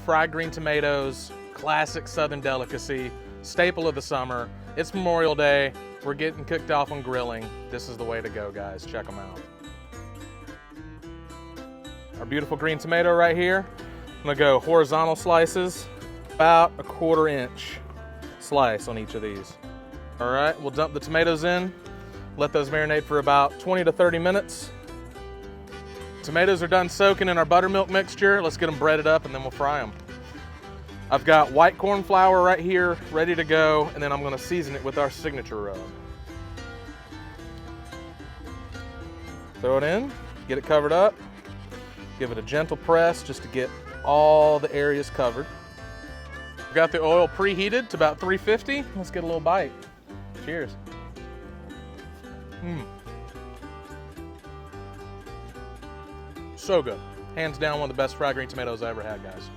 fried green tomatoes, classic Southern delicacy, staple of the summer. It's Memorial Day. We're getting cooked off on grilling. This is the way to go, guys. Check them out. Our beautiful green tomato right here. I'm gonna go horizontal slices, about a 1/4 inch slice on each of these. All right, we'll dump the tomatoes in, let those marinate for about 20 to 30 minutes. Tomatoes are done soaking in our buttermilk mixture. Let's get them breaded up and then we'll fry them. I've got white corn flour right here, ready to go, and then I'm gonna season it with our signature rub. Throw it in, get it covered up, give it a gentle press just to get all the areas covered. I've got the oil preheated to about 350. Let's get a little bite. Cheers. So good. Hands down one of the best fried green tomatoes I ever had, guys.